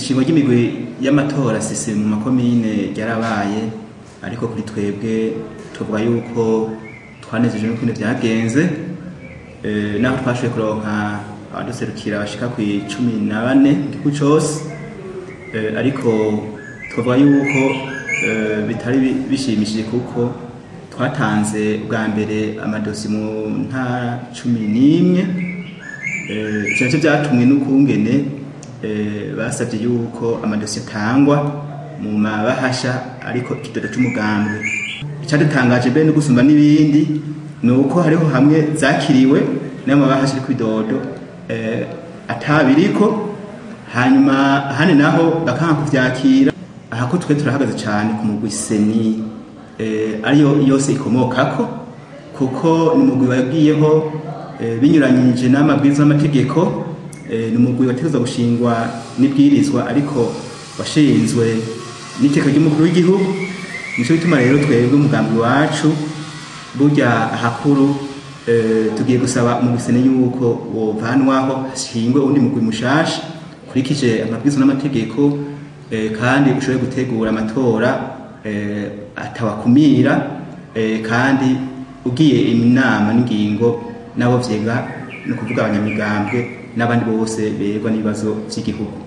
ishingwa ry'imigwi y'amatora sisi mu makomine ryarabaye, ariko kuri twebwe tuvuga yuko twanejeje n'ukuntu byagenze, naho twashoboye kuronka abaduserukira bashika ku 14 mu gihugu cose, ariko tuvuga yuko bitari bishimishije kuko twatanze bwa mbere amadosi mu ntara 11, ivyo vyatumwe n'ukungene basavye yuko amadosi atangwa mu mabahasha ariko ikidodo c'umugambwe. Icadutangaje be no gusumba n'ibindi nuko hariho hamwe zakiriwe n'amabahasha ari kwidodo atabiriko, hanyuma hane naho bakanga kuvyakira. Aha ko twe turahagaze cyane ku mugwi seni ariyo yose ikomokako, kuko ni mugwi wagiyeho binyuranyije n'amabwiriza n'amategeko, ni mugwi wategezwa gushingwa n'ibwirizwa ariko washinzwe n'iteka ry'umukuru w'igihugu. Nico bituma rero twebwe umugambi wacu burya ahakuru tugiye gusaba umugwi seni yuko wovanwaho hashingwe undi mugwi mushasha kurikije amabwiriza n'amategeko, kandi ushoboye gutegura amatora atawakumira, kandi ugiye inama n'ingingo nabo vyega no kuvuga abanyamigambwe n'abandi bose berwa n'ibibazo by'igihugu.